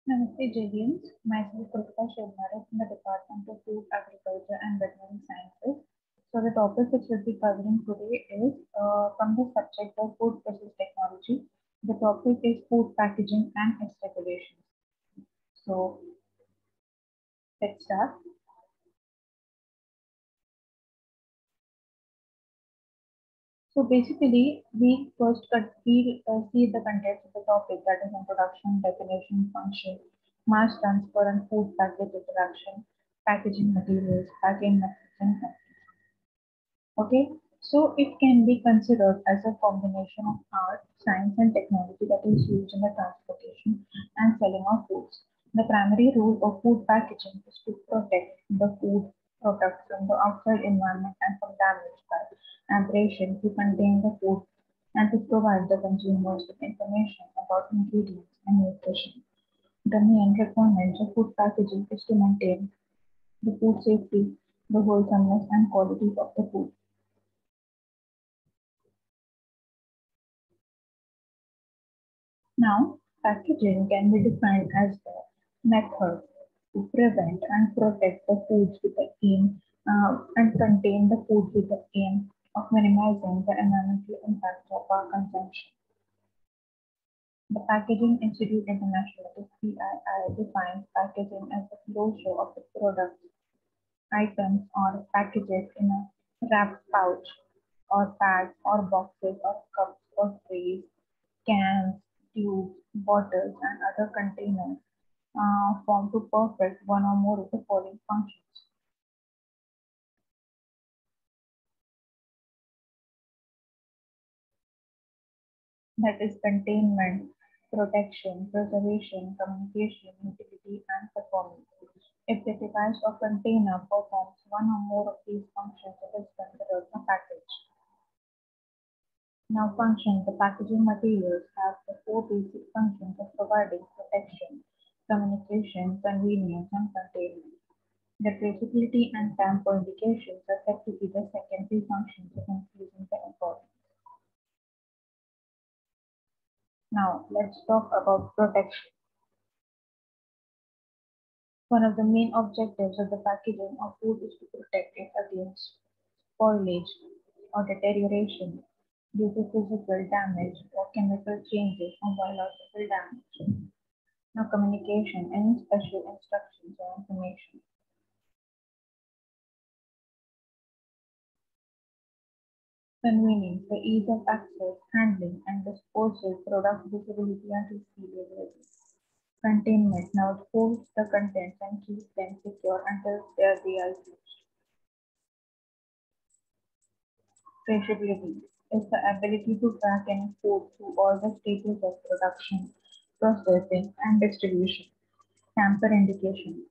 Namaste, JDMs. Myself Krupika Shivnare from the Department of Food, Agriculture and Veterinary Sciences. So the topic which we'll be covering today is from the subject of food process technology. The topic is food packaging and its regulations. So let's start. So basically, we first see the context of the topic, that is introduction, definition, function, mass transfer and food package interaction, packaging materials, packing methods, and okay, so it can be considered as a combination of art, science, and technology that is used in the transportation and selling of foods. The primary role of food packaging is to protect the food products from the outside environment and from damage by abrasion to contain the food and to provide the consumers with information about ingredients and nutrition. The main requirements of food packaging is to maintain the food safety, the wholesomeness, and quality of the food. Now, packaging can be defined as the method to prevent and protect the foods with the aim and contain the food with the aim of minimizing the environmental impact of our consumption. The Packaging Institute International, the PII, defines packaging as the closure of the products, items, or packages in a wrapped pouch, or bags, or boxes, or cups, or trays, cans, tubes, bottles, and other containers form to perfect one or more of the following functions. That is containment, protection, preservation, communication, utility, and performance. If the device or container performs one or more of these functions, it is considered a package. Now, function. The packaging materials have the four basic functions of providing protection, communication, convenience, and containment. The traceability and tamper indications are said to be the secondary functions of increasing the importance. Now, let's talk about protection. One of the main objectives of the packaging of food is to protect it against spoilage or deterioration due to physical damage or chemical changes or biological damage. Now, communication, any special instructions or information. Convenience, the ease of access, handling, and disposal, product visibility and resealability. Containment, now it holds the contents and keeps them secure until they are used. Traceability is the ability to track any food through all the stages of production, processing, and distribution. Tamper indication.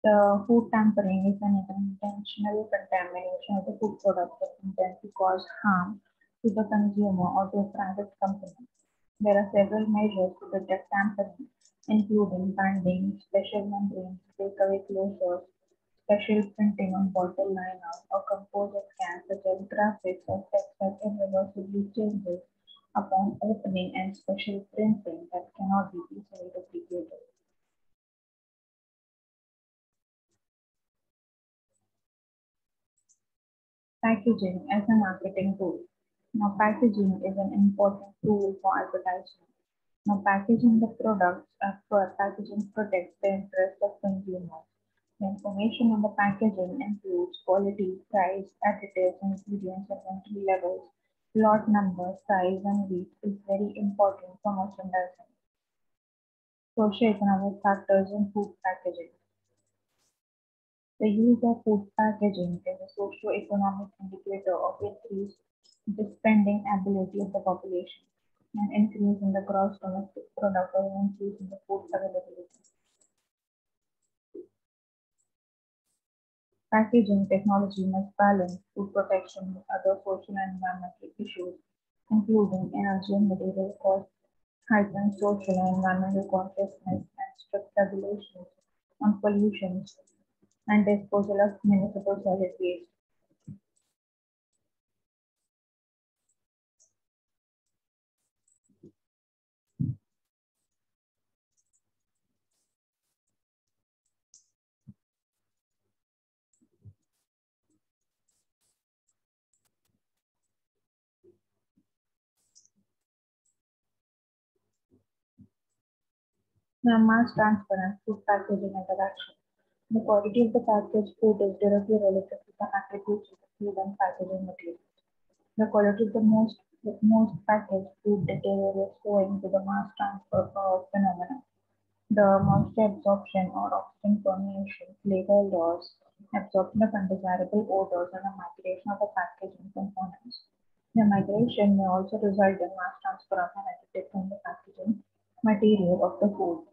The food tampering is an intentional contamination of the food product that intends to cause harm to the consumer or to a private company. There are several measures to detect tampering, including banding, special membranes, breakaway closures, special printing on bottle liner, or composite cans such as graphics or text that irreversibly changes upon opening, and special printing that cannot be easily duplicated. Packaging as a marketing tool. Now, packaging is an important tool for advertising. Now, packaging the products for packaging protects the interest of consumers. The information on the packaging includes quality, price, additives, ingredients, inventory levels, lot number, size, and weight is very important for merchandising. Socioeconomic factors in food packaging. The use of food packaging is a socio-economic indicator of increased spending ability of the population, an increase in the gross domestic product, or an increase in the food availability. Packaging technology must balance food protection with other social and environmental issues, including energy and material costs, heightened social and environmental consciousness, and strict regulations on pollution and disposal of municipal solid waste. Now, mass transparent food packaging interaction. The quality of the packaged food is directly related to the attributes of the food and packaging material. The quality of the most packaged food deteriorates owing to the mass transfer phenomenon. The moisture absorption or oxygen permeation, flavor loss, absorption of undesirable odors, and the migration of the packaging components. The migration may also result in mass transfer of an additive from the packaging material of the food.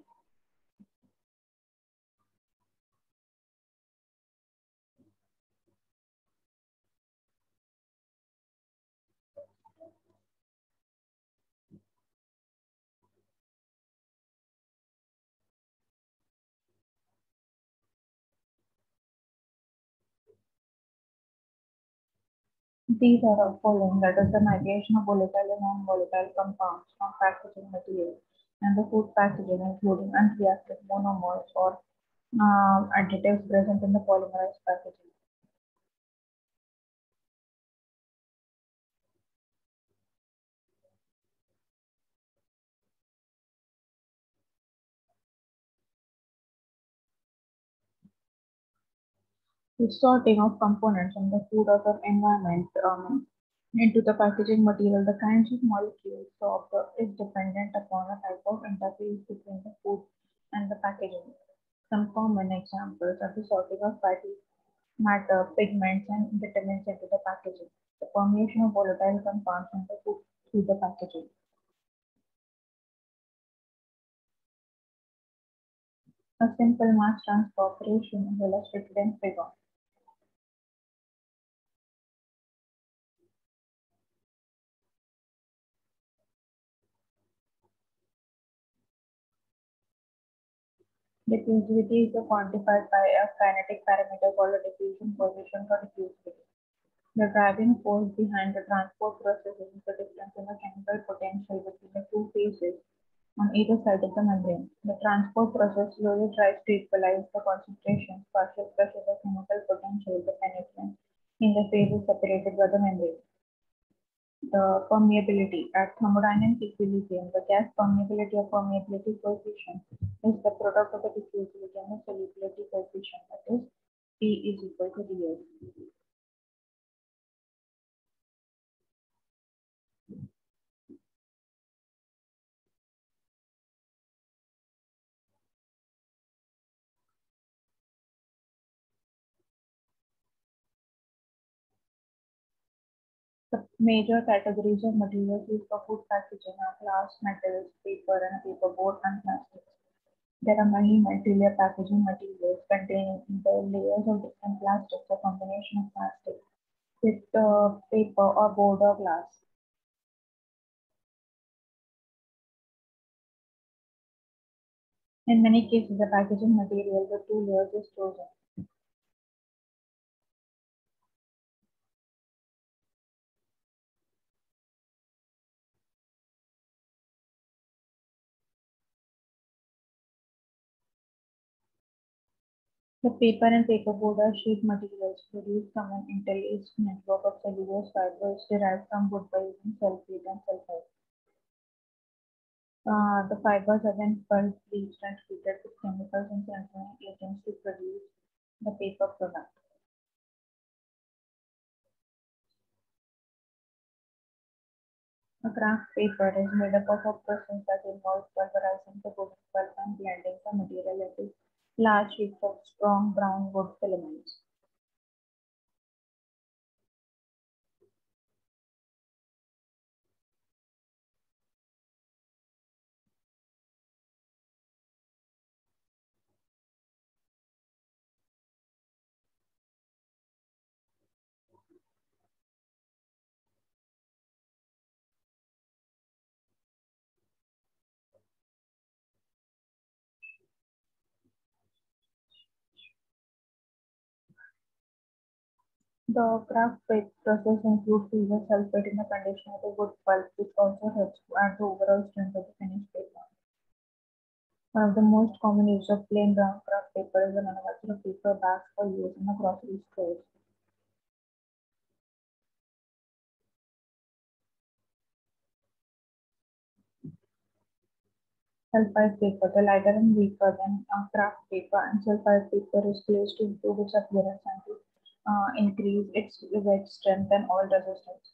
These are the following, that is the migration of volatile and non-volatile compounds from packaging material and the food packaging, including unreactive monomers or additives present in the polymerized packaging. The sorting of components from the food or the environment into the packaging material, the kinds of molecules solved is dependent upon the type of interface between the food and the packaging. Some common examples are the sorting of fatty matter, pigments, and vitamins into the packaging, the permeation of volatile compounds in the food through the packaging. A simple mass transfer operation is illustrated in figure. Diffusivity is quantified by a kinetic parameter called a diffusion coefficient or diffusivity. The driving force behind the transport process is the difference in the chemical potential between the two phases on either side of the membrane. The transport process slowly tries to equalize the concentrations, partial pressure, the chemical potential, the penetrance in the phases separated by the membrane. The permeability at thermodynamic equilibrium, the gas permeability or permeability coefficient is the product of the diffusivity and the solubility coefficient, that is P is equal to dS. The major categories of materials used for food packaging are glass, metals, paper and paperboard, and plastics. There are many multi-layer packaging materials containing either layers of different plastics or combination of plastics with paper or board or glass. In many cases, the packaging material with two layers is chosen. The paper and paperboard are sheet materials produced from an interlaced network of cellulose fibers derived from wood by using sulfate and sulfide. The fibers are then pulped, bleached, and treated with chemicals and sulfonic agents to produce the paper product. A craft paper is made up of a process that involves pulverizing the wood pulp and blending the material into large sheets of strong brown wood filaments. The craft paper process includes using sulfate in the condition of the wood pulp, which also helps to add the overall strength of the finished paper. One of the most common use of plain brown craft paper is the manufacture of paper bags for use in the grocery stores. Sulfite paper, the lighter and weaker than craft paper, and sulfite paper is placed to improve its appearance and to increase its wet strength and oil resistance.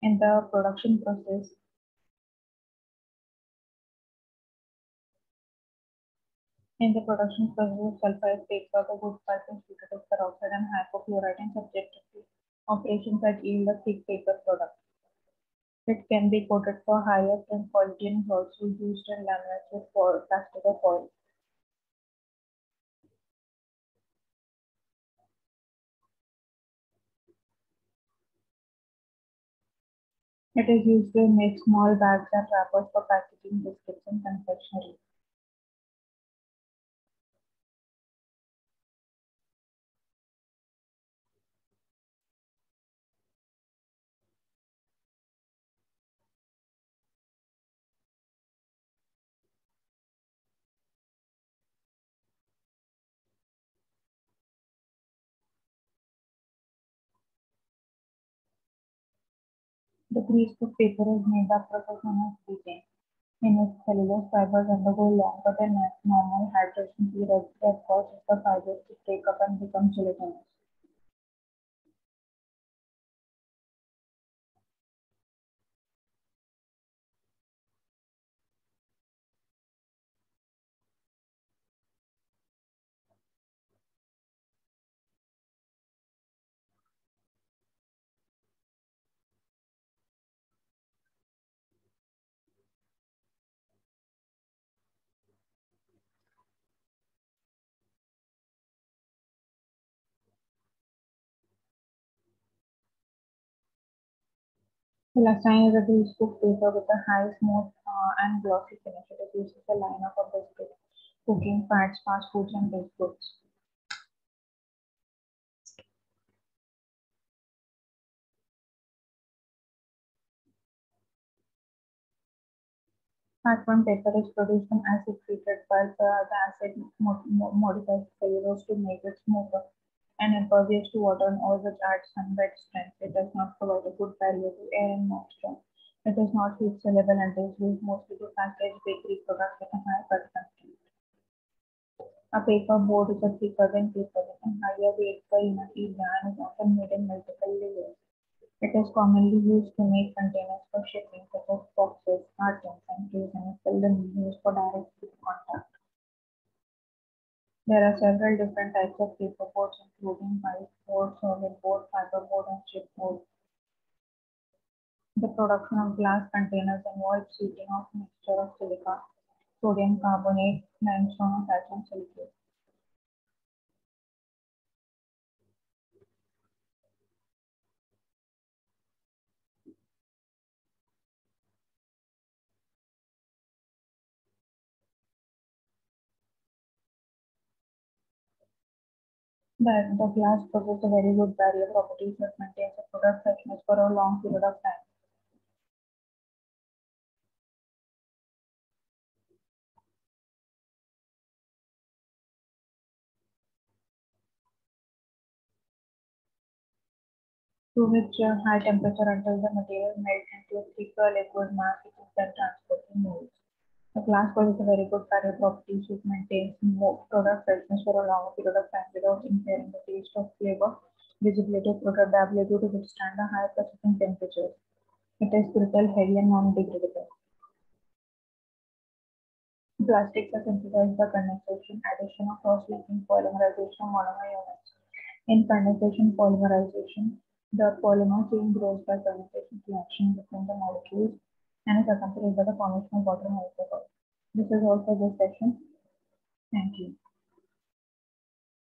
In the production process, of sulfite paper, the wood pulp is treated with peroxide and hypochlorite and subjected to operations that yield a thick paper product. It can be coated for higher print quality and is also used in laminates with plastic or foil. It is used to make small bags and wrappers for packaging biscuits and confectionery. The greaseproof paper is made by process known as bleaching, in which cellulose fibers undergo longer than normal hydration period that causes the fibers to break up and become gelatinous. Elastine is a greaseproof paper with a high, smooth, and glossy finish. It is used as a liner for biscuits, cooking fats, fast foods, and baked goods. Parchment paper is produced from acid-treated pulp. The acid modifies cellulose to make it smoother and impervious to water and oil, which adds some wet strength. It does not provide a good barrier to air and moisture. It is not heat soluble and is used mostly to package bakery products with a high cut content. A paper board is a thicker than paper with a higher weight per unit area and is often made in multiple layers. It is commonly used to make containers for shipping, such as boxes, cartons, and trays, and is seldom used for direct food contact. There are several different types of paper boards, including white board, solid board, fiber board, and chipboard. The production of glass containers involves heating of mixture of silica, sodium carbonate, limestone, or calcium silicate. The glass possesses a very good barrier properties that maintains a product freshness for a long period of time. To which high temperature until the material melts into a thicker liquid mass, which is then transferred to molds. The glass possesses a very good barrier properties which maintains more product freshness for a longer period of time without impairing the taste or flavor, visibility of product, the ability to withstand the high processing temperatures. It is brittle, heavy, and non-degradable. Plastics are synthesized by condensation, addition of cross-linking polymerization of monomer units. In condensation polymerization, the polymer chain grows by condensation reaction between the molecules and is accompanied by the formation of water molecules. This is all for this session. Thank you.